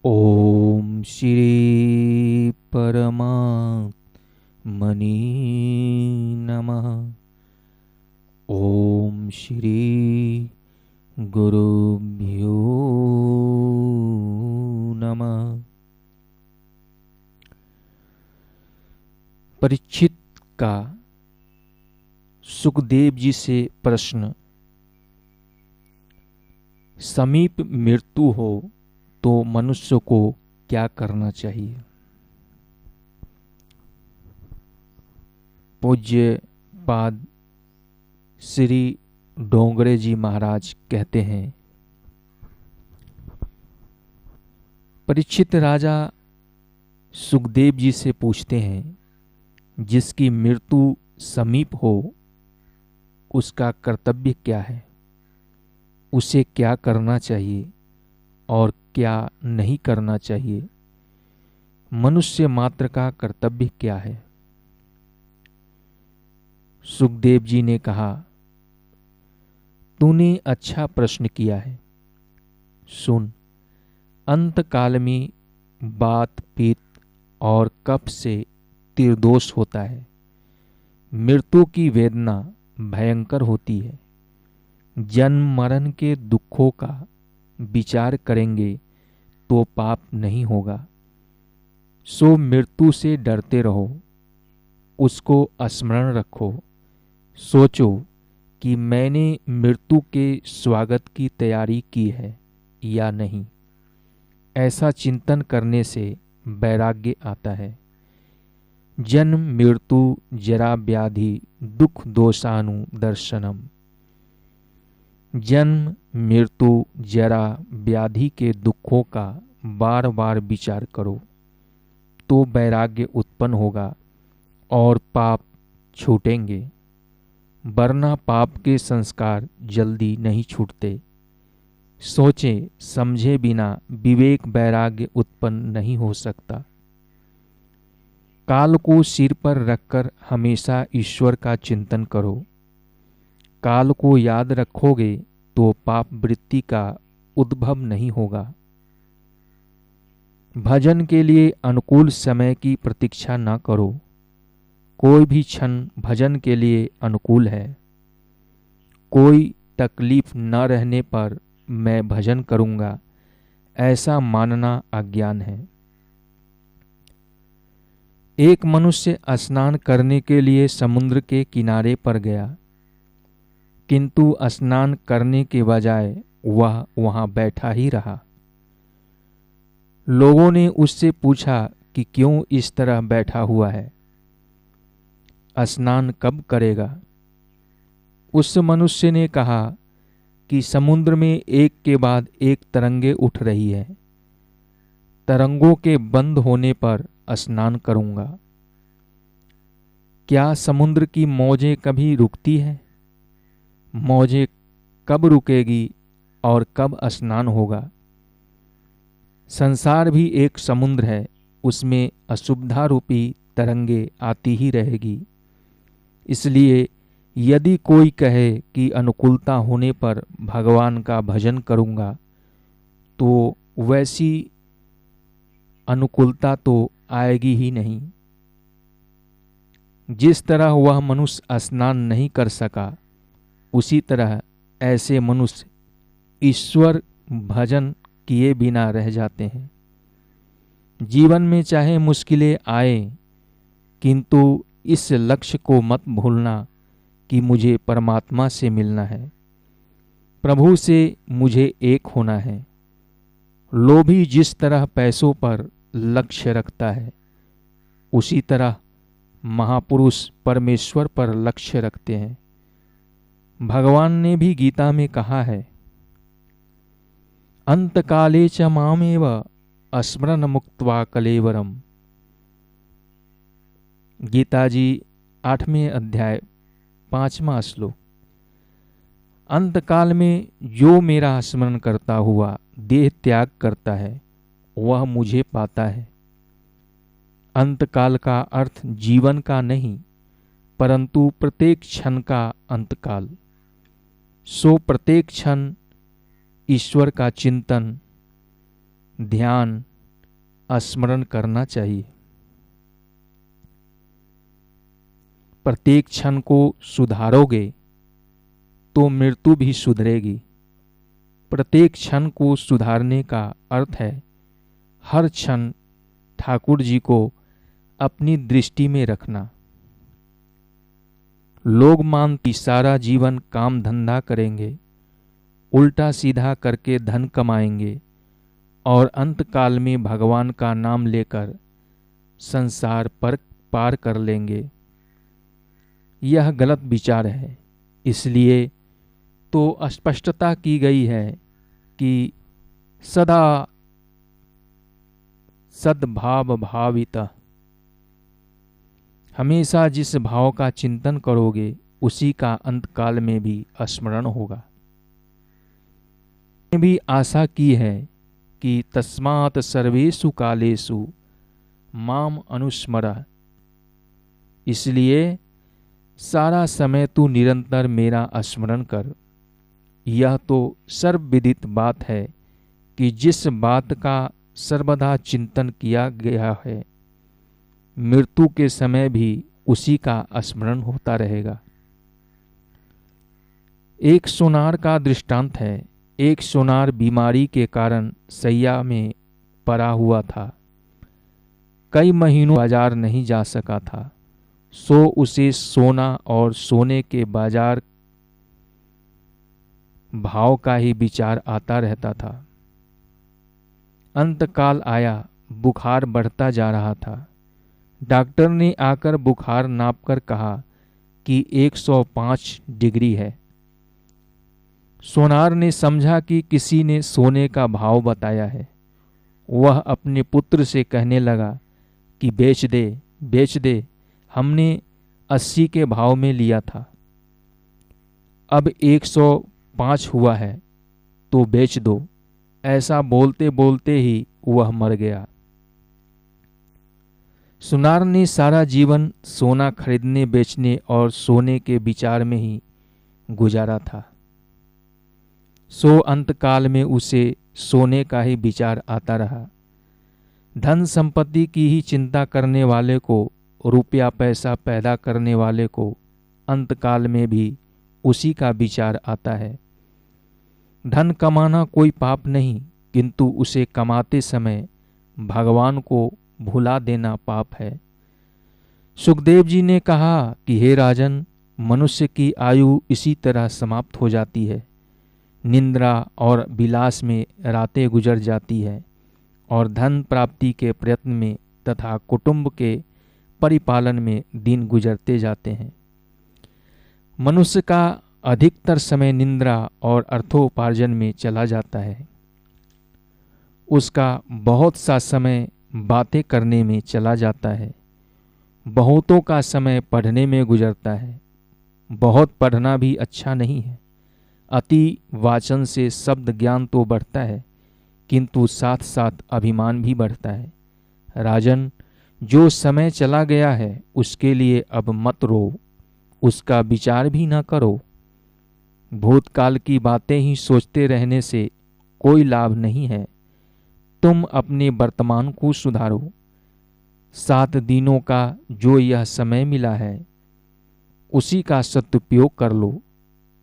ओम श्री परमात्मने नमः। ओम श्री गुरुभ्यो नमः। परीक्षित का सुखदेव जी से प्रश्न। समीप मृत्यु हो तो मनुष्य को क्या करना चाहिए? पूज्य पाद श्री डोंगरे जी महाराज कहते हैं, परीक्षित राजा सुखदेव जी से पूछते हैं, जिसकी मृत्यु समीप हो उसका कर्तव्य क्या है, उसे क्या करना चाहिए और क्या नहीं करना चाहिए, मनुष्य मात्र का कर्तव्य क्या है। सुखदेव जी ने कहा, तूने अच्छा प्रश्न किया है। सुन, अंत काल में बात पित्त और कफ से निर्दोष होता है। मृत्यु की वेदना भयंकर होती है। जन्म मरण के दुखों का विचार करेंगे तो पाप नहीं होगा। सो मृत्यु से डरते रहो, उसको स्मरण रखो। सोचो कि मैंने मृत्यु के स्वागत की तैयारी की है या नहीं। ऐसा चिंतन करने से वैराग्य आता है। जन्म मृत्यु जरा व्याधि दुख दोषानु दर्शनम। जन्म मृत्यु जरा व्याधि के दुखों का बार बार विचार करो तो वैराग्य उत्पन्न होगा और पाप छूटेंगे, वरना पाप के संस्कार जल्दी नहीं छूटते। सोचे समझे बिना विवेक वैराग्य उत्पन्न नहीं हो सकता। काल को सिर पर रखकर हमेशा ईश्वर का चिंतन करो। काल को याद रखोगे तो पाप वृत्ति का उद्भव नहीं होगा। भजन के लिए अनुकूल समय की प्रतीक्षा न करो। कोई भी क्षण भजन के लिए अनुकूल है। कोई तकलीफ न रहने पर मैं भजन करूंगा, ऐसा मानना अज्ञान है। एक मनुष्य स्नान करने के लिए समुद्र के किनारे पर गया, किंतु स्नान करने के बजाय वह वहां बैठा ही रहा। लोगों ने उससे पूछा कि क्यों इस तरह बैठा हुआ है, स्नान कब करेगा? उस मनुष्य ने कहा कि समुद्र में एक के बाद एक तरंगे उठ रही है, तरंगों के बंद होने पर स्नान करूंगा। क्या समुद्र की मौजें कभी रुकती है? मौजें कब रुकेगी और कब स्नान होगा? संसार भी एक समुद्र है, उसमें अशुभता रूपी तरंगे आती ही रहेगी। इसलिए यदि कोई कहे कि अनुकूलता होने पर भगवान का भजन करूंगा, तो वैसी अनुकूलता तो आएगी ही नहीं। जिस तरह वह मनुष्य स्नान नहीं कर सका, उसी तरह ऐसे मनुष्य ईश्वर भजन किए बिना रह जाते हैं। जीवन में चाहे मुश्किलें आए, किंतु इस लक्ष्य को मत भूलना कि मुझे परमात्मा से मिलना है, प्रभु से मुझे एक होना है। लोभी जिस तरह पैसों पर लक्ष्य रखता है, उसी तरह महापुरुष परमेश्वर पर लक्ष्य रखते हैं। भगवान ने भी गीता में कहा है, अंतकाले च मामेव स्मरण मुक्त्वा कलेवरम। गीता जी 8वें अध्याय 5वां श्लोक। अंतकाल में जो मेरा स्मरण करता हुआ देह त्याग करता है, वह मुझे पाता है। अंतकाल का अर्थ जीवन का नहीं, परंतु प्रत्येक क्षण का अंतकाल। प्रत्येक क्षण ईश्वर का चिंतन, ध्यान, स्मरण करना चाहिए। प्रत्येक क्षण को सुधारोगे तो मृत्यु भी सुधरेगी। प्रत्येक क्षण को सुधारने का अर्थ है हर क्षण ठाकुर जी को अपनी दृष्टि में रखना। लोग मानती सारा जीवन काम धंधा करेंगे, उल्टा सीधा करके धन कमाएंगे और अंतकाल में भगवान का नाम लेकर संसार पर पार कर लेंगे। यह गलत विचार है। इसलिए तो स्पष्टता की गई है कि सदा सद्भाव भावित, हमेशा जिस भाव का चिंतन करोगे उसी का अंतकाल में भी स्मरण होगा। मैंने भी आशा की है कि तस्मात् सर्वेषु कालेषु माम अनुस्मर, इसलिए सारा समय तू निरंतर मेरा स्मरण कर। यह तो सर्वविदित बात है कि जिस बात का सर्वदा चिंतन किया गया है, मृत्यु के समय भी उसी का स्मरण होता रहेगा। एक सोनार का दृष्टांत है। एक सोनार बीमारी के कारण सैया में पड़ा हुआ था। कई महीनों बाजार नहीं जा सका था। सो उसे सोना और सोने के बाजार भाव का ही विचार आता रहता था। अंतकाल आया, बुखार बढ़ता जा रहा था। डॉक्टर ने आकर बुखार नापकर कहा कि 105 डिग्री है। सोनार ने समझा कि किसी ने सोने का भाव बताया है। वह अपने पुत्र से कहने लगा कि बेच दे, बेच दे, हमने 80 के भाव में लिया था, अब 105 हुआ है तो बेच दो। ऐसा बोलते बोलते ही वह मर गया। सोनार ने सारा जीवन सोना खरीदने बेचने और सोने के विचार में ही गुजारा था। सो अंतकाल में उसे सोने का ही विचार आता रहा। धन संपत्ति की ही चिंता करने वाले को, रुपया पैसा पैदा करने वाले को अंतकाल में भी उसी का विचार आता है। धन कमाना कोई पाप नहीं, किंतु उसे कमाते समय भगवान को भुला देना पाप है। सुखदेव जी ने कहा कि हे राजन, मनुष्य की आयु इसी तरह समाप्त हो जाती है। निंद्रा और विलास में रातें गुजर जाती है और धन प्राप्ति के प्रयत्न में तथा कुटुंब के परिपालन में दिन गुजरते जाते हैं। मनुष्य का अधिकतर समय निंद्रा और अर्थोपार्जन में चला जाता है। उसका बहुत सा समय बातें करने में चला जाता है। बहुतों का समय पढ़ने में गुजरता है। बहुत पढ़ना भी अच्छा नहीं है। अति वाचन से शब्द ज्ञान तो बढ़ता है, किंतु साथ साथ अभिमान भी बढ़ता है। राजन, जो समय चला गया है उसके लिए अब मत रो, उसका विचार भी ना करो। भूतकाल की बातें ही सोचते रहने से कोई लाभ नहीं है। तुम अपने वर्तमान को सुधारो। 7 दिनों का जो यह समय मिला है उसी का सदुपयोग कर लो।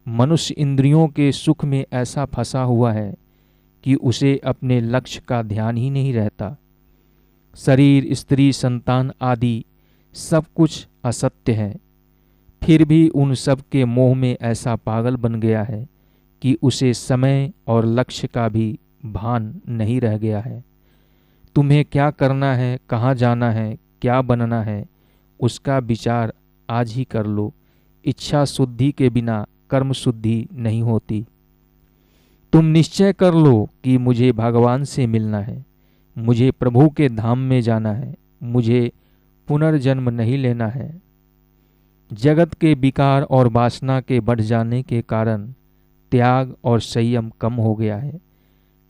मनुष्य इंद्रियों के सुख में ऐसा फंसा हुआ है कि उसे अपने लक्ष्य का ध्यान ही नहीं रहता। शरीर, स्त्री, संतान आदि सब कुछ असत्य है, फिर भी उन सब के मोह में ऐसा पागल बन गया है कि उसे समय और लक्ष्य का भी भान नहीं रह गया है। तुम्हें क्या करना है, कहाँ जाना है, क्या बनना है, उसका विचार आज ही कर लो। इच्छा शुद्धि के बिना कर्म शुद्धि नहीं होती। तुम निश्चय कर लो कि मुझे भगवान से मिलना है, मुझे प्रभु के धाम में जाना है, मुझे पुनर्जन्म नहीं लेना है। जगत के विकार और वासना के बढ़ जाने के कारण त्याग और संयम कम हो गया है।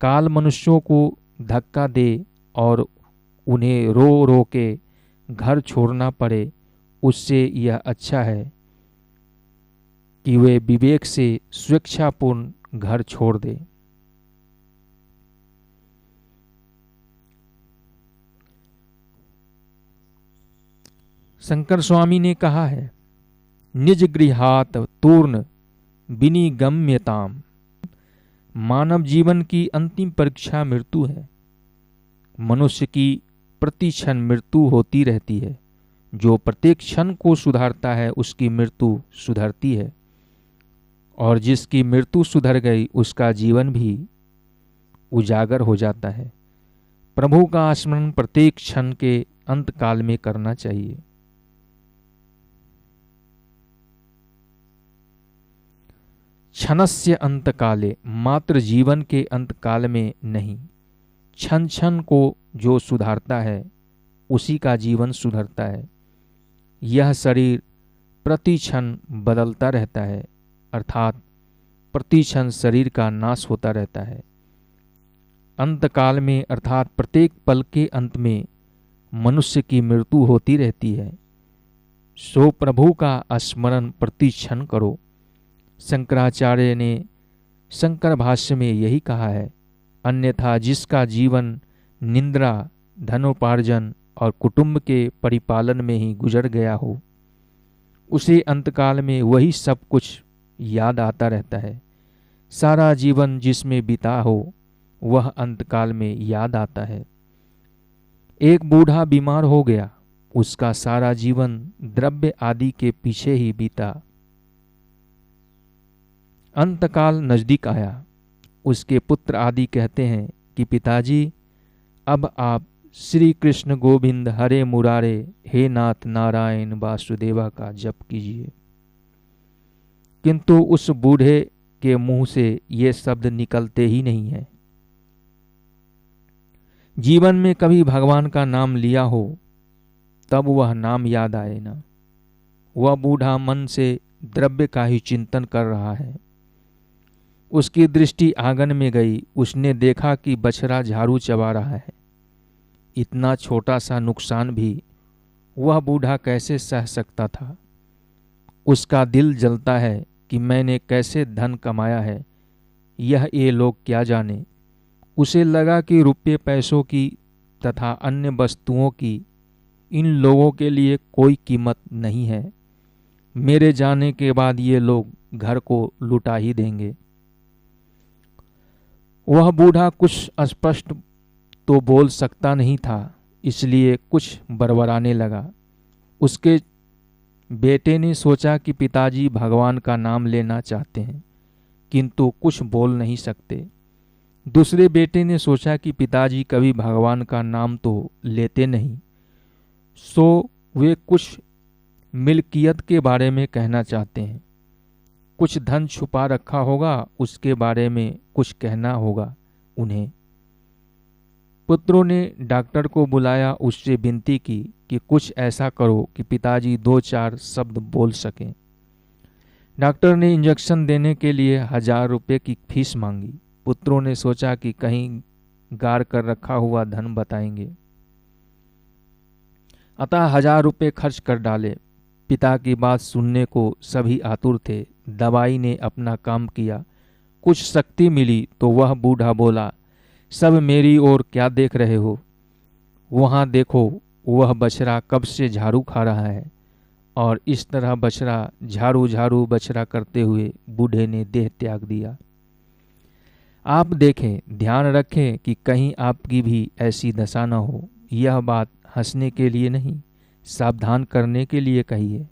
काल मनुष्यों को धक्का दे और उन्हें रो रो के घर छोड़ना पड़े, उससे यह अच्छा है कि वे विवेक से स्वेच्छापूर्ण घर छोड़ दे। शंकर स्वामी ने कहा है, निज गृहात तूर्ण विनिगम्यताम। मानव जीवन की अंतिम परीक्षा मृत्यु है। मनुष्य की प्रति क्षण मृत्यु होती रहती है। जो प्रत्येक क्षण को सुधारता है उसकी मृत्यु सुधरती है, और जिसकी मृत्यु सुधर गई उसका जीवन भी उजागर हो जाता है। प्रभु का स्मरण प्रत्येक क्षण के अंत काल में करना चाहिए। क्षणस्य अंत काले, मात्र जीवन के अंत काल में नहीं। क्षण क्षण को जो सुधारता है उसी का जीवन सुधरता है। यह शरीर प्रति क्षण बदलता रहता है, अर्थात प्रति क्षण शरीर का नाश होता रहता है। अंत काल में अर्थात प्रत्येक पल के अंत में मनुष्य की मृत्यु होती रहती है। सो प्रभु का स्मरण प्रति क्षण करो। शंकराचार्य ने शंकर भाष्य में यही कहा है, अन्यथा जिसका जीवन निंद्रा, धनोपार्जन और कुटुंब के परिपालन में ही गुजर गया हो, उसे अंतकाल में वही सब कुछ याद आता रहता है। सारा जीवन जिसमें बीता हो वह अंतकाल में याद आता है। एक बूढ़ा बीमार हो गया, उसका सारा जीवन द्रव्य आदि के पीछे ही बीता। अंतकाल नजदीक आया। उसके पुत्र आदि कहते हैं कि पिताजी, अब आप श्री कृष्ण गोविंद हरे मुरारे हे नाथ नारायण वासुदेवा का जप कीजिए। किंतु उस बूढ़े के मुंह से ये शब्द निकलते ही नहीं है। जीवन में कभी भगवान का नाम लिया हो तब वह नाम याद आए ना। वह बूढ़ा मन से द्रव्य का ही चिंतन कर रहा है। उसकी दृष्टि आंगन में गई। उसने देखा कि बछड़ा झाड़ू चबा रहा है। इतना छोटा सा नुकसान भी वह बूढ़ा कैसे सह सकता था। उसका दिल जलता है कि मैंने कैसे धन कमाया है, यह ये लोग क्या जाने। उसे लगा कि रुपये पैसों की तथा अन्य वस्तुओं की इन लोगों के लिए कोई कीमत नहीं है। मेरे जाने के बाद ये लोग घर को लुटा ही देंगे। वह बूढ़ा कुछ स्पष्ट तो बोल सकता नहीं था, इसलिए कुछ बड़बड़ाने लगा। उसके बेटे ने सोचा कि पिताजी भगवान का नाम लेना चाहते हैं, किंतु कुछ बोल नहीं सकते। दूसरे बेटे ने सोचा कि पिताजी कभी भगवान का नाम तो लेते नहीं, सो वे कुछ मिल्कियत के बारे में कहना चाहते हैं। कुछ धन छुपा रखा होगा, उसके बारे में कुछ कहना होगा उन्हें। पुत्रों ने डॉक्टर को बुलाया, उससे विनती की कि कुछ ऐसा करो कि पिताजी 2-4 शब्द बोल सकें। डॉक्टर ने इंजेक्शन देने के लिए 1000 रुपये की फीस मांगी। पुत्रों ने सोचा कि कहीं गाड़ कर रखा हुआ धन बताएंगे, अतः 1000 रुपये खर्च कर डाले। पिता की बात सुनने को सभी आतुर थे। दवाई ने अपना काम किया, कुछ शक्ति मिली तो वह बूढ़ा बोला, सब मेरी ओर क्या देख रहे हो? वहाँ देखो, वह बछड़ा कब से झाड़ू खा रहा है। और इस तरह बछड़ा झाड़ू झाड़ू बछड़ा करते हुए बूढ़े ने देह त्याग दिया। आप देखें, ध्यान रखें कि कहीं आपकी भी ऐसी दशा न हो। यह बात हंसने के लिए नहीं, सावधान करने के लिए कही है।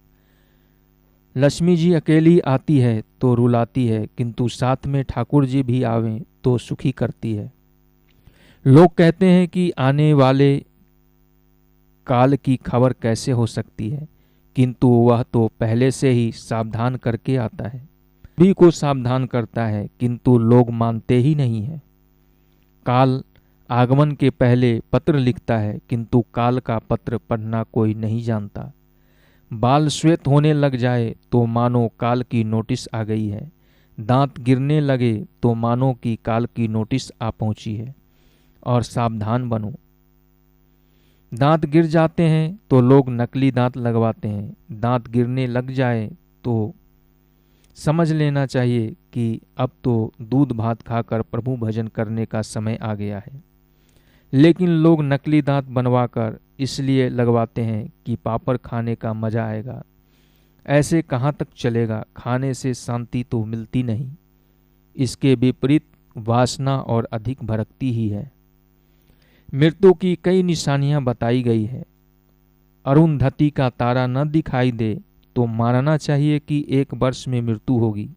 लक्ष्मी जी अकेली आती है तो रुलाती है, किंतु साथ में ठाकुर जी भी आवें तो सुखी करती है। लोग कहते हैं कि आने वाले काल की खबर कैसे हो सकती है, किंतु वह तो पहले से ही सावधान करके आता है। सभी को सावधान करता है, किंतु लोग मानते ही नहीं है। काल आगमन के पहले पत्र लिखता है, किंतु काल का पत्र पढ़ना कोई नहीं जानता। बाल श्वेत होने लग जाए तो मानो काल की नोटिस आ गई है। दांत गिरने लगे तो मानो कि काल की नोटिस आ पहुंची है। और सावधान बनो। दांत गिर जाते हैं तो लोग नकली दांत लगवाते हैं। दांत गिरने लग जाए तो समझ लेना चाहिए कि अब तो दूध भात खाकर प्रभु भजन करने का समय आ गया है। लेकिन लोग नकली दांत बनवाकर इसलिए लगवाते हैं कि पापड़ खाने का मजा आएगा। ऐसे कहाँ तक चलेगा? खाने से शांति तो मिलती नहीं, इसके विपरीत वासना और अधिक भड़कती ही है। मृत्यु की कई निशानियां बताई गई है। अरुंधति का तारा न दिखाई दे तो मानना चाहिए कि 1 वर्ष में मृत्यु होगी।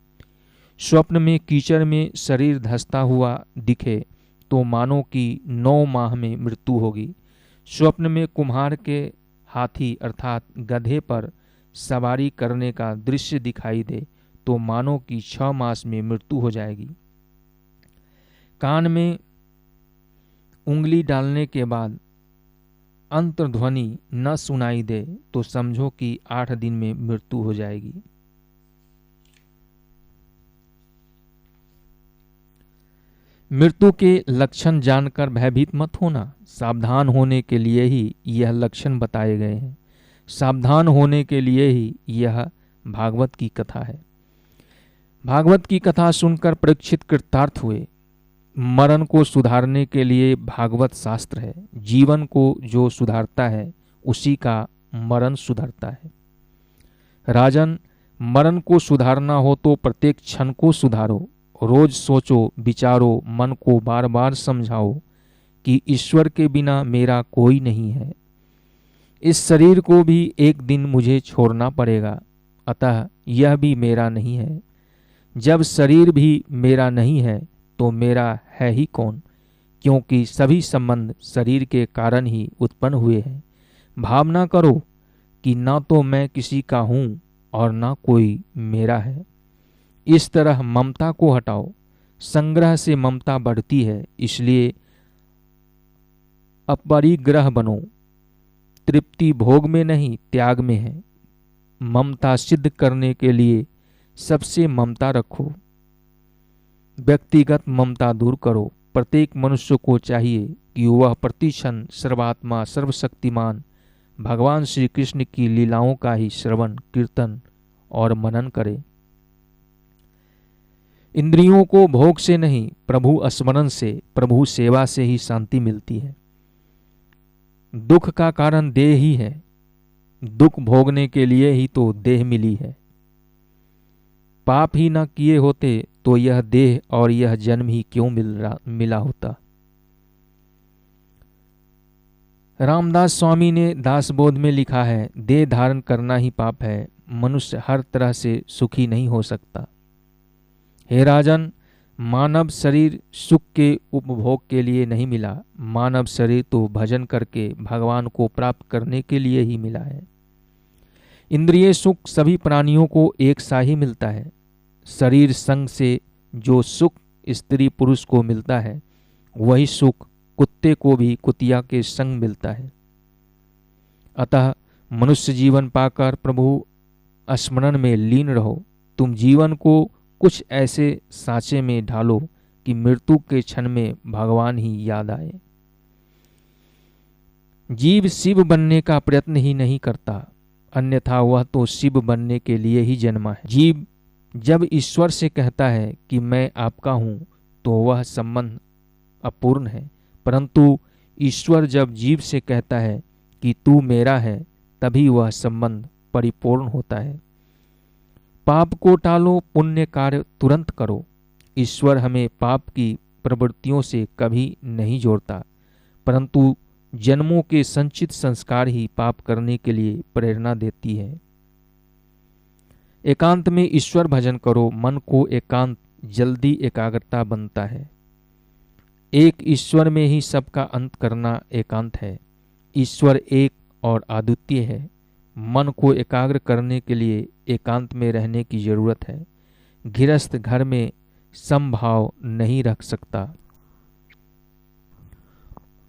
स्वप्न में कीचड़ में शरीर धंसता हुआ दिखे तो मानो कि 9 माह में मृत्यु होगी। स्वप्न में कुम्हार के हाथी अर्थात गधे पर सवारी करने का दृश्य दिखाई दे तो मानो कि 6 मास में मृत्यु हो जाएगी। कान में उंगली डालने के बाद अंतर्ध्वनि न सुनाई दे तो समझो कि 8 दिन में मृत्यु हो जाएगी। मृत्यु के लक्षण जानकर भयभीत मत होना। सावधान होने के लिए ही यह लक्षण बताए गए हैं। सावधान होने के लिए ही यह भागवत की कथा है। भागवत की कथा सुनकर परीक्षित कृतार्थ हुए। मरण को सुधारने के लिए भागवत शास्त्र है। जीवन को जो सुधारता है उसी का मरण सुधरता है। राजन, मरण को सुधारना हो तो प्रत्येक क्षण को सुधारो। रोज सोचो, विचारो, मन को बार बार समझाओ कि ईश्वर के बिना मेरा कोई नहीं है। इस शरीर को भी एक दिन मुझे छोड़ना पड़ेगा, अतः यह भी मेरा नहीं है। जब शरीर भी मेरा नहीं है तो मेरा है ही कौन? क्योंकि सभी संबंध शरीर के कारण ही उत्पन्न हुए हैं। भावना करो कि ना तो मैं किसी का हूँ और ना कोई मेरा है। इस तरह ममता को हटाओ। संग्रह से ममता बढ़ती है, इसलिए अपरिग्रह बनो। तृप्ति भोग में नहीं, त्याग में है। ममता सिद्ध करने के लिए सबसे ममता रखो। व्यक्तिगत ममता दूर करो। प्रत्येक मनुष्य को चाहिए कि वह प्रतिक्षण सर्वात्मा सर्वशक्तिमान भगवान श्री कृष्ण की लीलाओं का ही श्रवण, कीर्तन और मनन करे। इंद्रियों को भोग से नहीं, प्रभु स्मरण से, प्रभु सेवा से ही शांति मिलती है। दुख का कारण देह ही है। दुख भोगने के लिए ही तो देह मिली है। पाप ही न किए होते तो यह देह और यह जन्म ही क्यों मिला होता। रामदास स्वामी ने दासबोध में लिखा है, देह धारण करना ही पाप है। मनुष्य हर तरह से सुखी नहीं हो सकता। हे राजन, मानव शरीर सुख के उपभोग के लिए नहीं मिला। मानव शरीर तो भजन करके भगवान को प्राप्त करने के लिए ही मिला है। इंद्रिय सुख सभी प्राणियों को एक सा ही मिलता है। शरीर संग से जो सुख स्त्री पुरुष को मिलता है, वही सुख कुत्ते को भी कुतिया के संग मिलता है। अतः मनुष्य जीवन पाकर प्रभु स्मरण में लीन रहो। तुम जीवन को कुछ ऐसे सांचे में ढालो कि मृत्यु के क्षण में भगवान ही याद आए। जीव शिव बनने का प्रयत्न ही नहीं करता, अन्यथा वह तो शिव बनने के लिए ही जन्मा है। जीव जब ईश्वर से कहता है कि मैं आपका हूं तो वह संबंध अपूर्ण है, परंतु ईश्वर जब जीव से कहता है कि तू मेरा है, तभी वह संबंध परिपूर्ण होता है। पाप को टालो, पुण्य कार्य तुरंत करो। ईश्वर हमें पाप की प्रवृत्तियों से कभी नहीं जोड़ता, परंतु जन्मों के संचित संस्कार ही पाप करने के लिए प्रेरणा देती है। एकांत में ईश्वर भजन करो। मन को एकांत जल्दी एकाग्रता बनता है। एक ईश्वर में ही सबका अंत करना एकांत है। ईश्वर एक और अद्वितीय है। मन को एकाग्र करने के लिए एकांत में रहने की जरूरत है। गृहस्थ घर में समभाव नहीं रख सकता।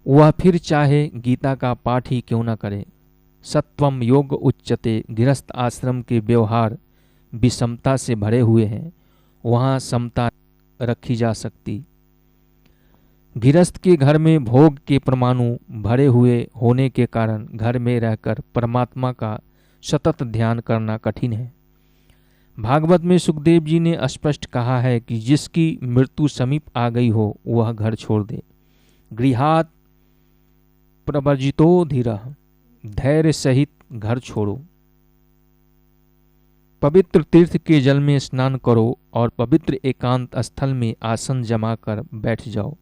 वह फिर चाहे गीता का पाठ ही क्यों न करे। सत्वम योग उच्चते। गृहस्थ आश्रम के व्यवहार विषमता से भरे हुए हैं, वहां समता रखी जा सकती। गृहस्थ के घर में भोग के परमाणु भरे हुए होने के कारण घर में रहकर परमात्मा का सतत ध्यान करना कठिन है। भागवत में सुखदेव जी ने स्पष्ट कहा है कि जिसकी मृत्यु समीप आ गई हो वह घर छोड़ दे। गृहात् प्रवर्जितो धीरः। धैर्य सहित घर छोड़ो। पवित्र तीर्थ के जल में स्नान करो और पवित्र एकांत स्थल में आसन जमा कर बैठ जाओ।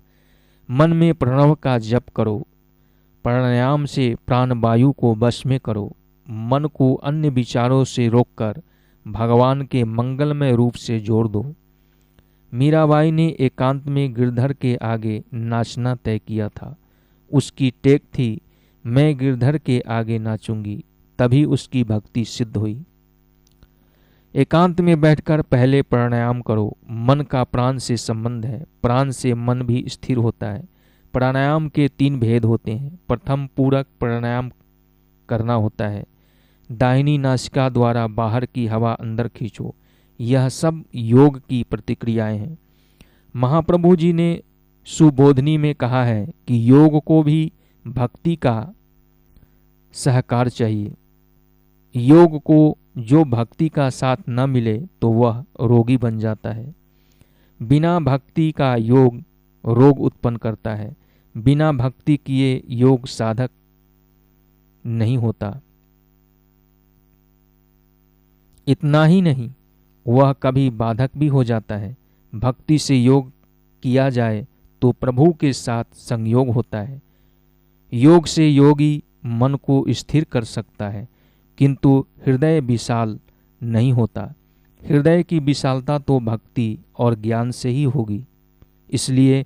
मन में प्रणव का जप करो। प्राणायाम से प्राणवायु को वश में करो। मन को अन्य विचारों से रोककर भगवान के मंगलमय रूप से जोड़ दो। मीराबाई ने एकांत में गिरधर के आगे नाचना तय किया था। उसकी टेक थी, मैं गिरधर के आगे नाचूंगी, तभी उसकी भक्ति सिद्ध हुई। एकांत में बैठकर पहले प्राणायाम करो। मन का प्राण से संबंध है, प्राण से मन भी स्थिर होता है। प्राणायाम के 3 भेद होते हैं। प्रथम पूरक प्राणायाम करना होता है। दाहिनी नासिका द्वारा बाहर की हवा अंदर खींचो। यह सब योग की प्रतिक्रियाएं हैं। महाप्रभु जी ने सुबोधनी में कहा है कि योग को भी भक्ति का सहकार चाहिए। योग को जो भक्ति का साथ न मिले तो वह रोगी बन जाता है। बिना भक्ति का योग रोग उत्पन्न करता है। बिना भक्ति किए योग साधक नहीं होता। इतना ही नहीं, वह कभी बाधक भी हो जाता है। भक्ति से योग किया जाए तो प्रभु के साथ संयोग होता है। योग से योगी मन को स्थिर कर सकता है, किंतु हृदय विशाल नहीं होता। हृदय की विशालता तो भक्ति और ज्ञान से ही होगी। इसलिए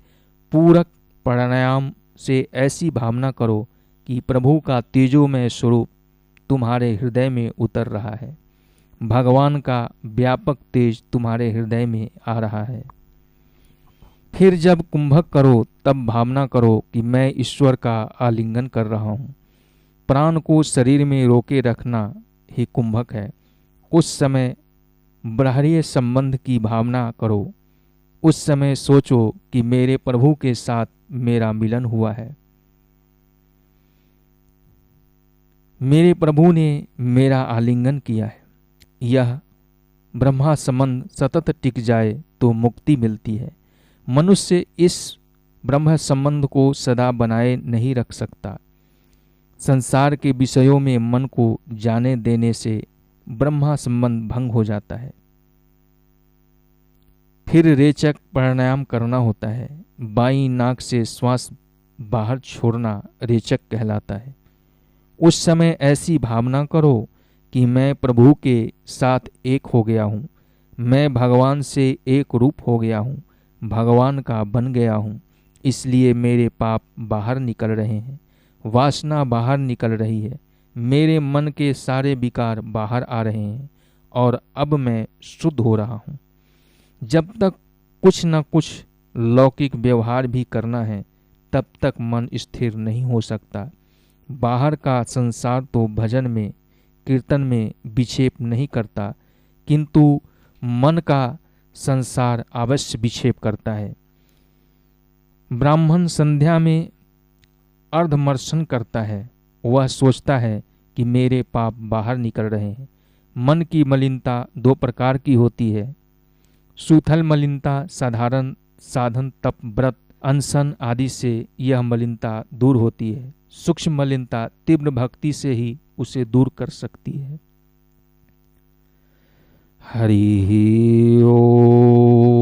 पूरक प्राणायाम से ऐसी भावना करो कि प्रभु का तेजोमय स्वरूप तुम्हारे हृदय में उतर रहा है। भगवान का व्यापक तेज तुम्हारे हृदय में आ रहा है। फिर जब कुंभक करो तब भावना करो कि मैं ईश्वर का आलिंगन कर रहा हूँ। प्राण को शरीर में रोके रखना ही कुंभक है। उस समय बाह्य संबंध की भावना करो। उस समय सोचो कि मेरे प्रभु के साथ मेरा मिलन हुआ है। मेरे प्रभु ने मेरा आलिंगन किया है। यह ब्रह्मा संबंध सतत टिक जाए तो मुक्ति मिलती है। मनुष्य इस ब्रह्म संबंध को सदा बनाए नहीं रख सकता। संसार के विषयों में मन को जाने देने से ब्रह्मा संबंध भंग हो जाता है। फिर रेचक प्राणायाम करना होता है। बाईं नाक से श्वास बाहर छोड़ना रेचक कहलाता है। उस समय ऐसी भावना करो कि मैं प्रभु के साथ एक हो गया हूँ। मैं भगवान से एक रूप हो गया हूँ, भगवान का बन गया हूँ। इसलिए मेरे पाप बाहर निकल रहे हैं, वासना बाहर निकल रही है, मेरे मन के सारे विकार बाहर आ रहे हैं और अब मैं शुद्ध हो रहा हूँ। जब तक कुछ न कुछ लौकिक व्यवहार भी करना है, तब तक मन स्थिर नहीं हो सकता। बाहर का संसार तो भजन में, कीर्तन में विक्षेप नहीं करता, किंतु मन का संसार अवश्य विक्षेप करता है। ब्राह्मण संध्या में अर्धमर्शन करता है। वह सोचता है कि मेरे पाप बाहर निकल रहे हैं। मन की मलिनता 2 प्रकार की होती है। सूथल मलिनता साधारण साधन, तप, व्रत, अनशन आदि से यह मलिनता दूर होती है। सूक्ष्म मलिनता तीव्र भक्ति से ही उसे दूर कर सकती है। हरि ओम।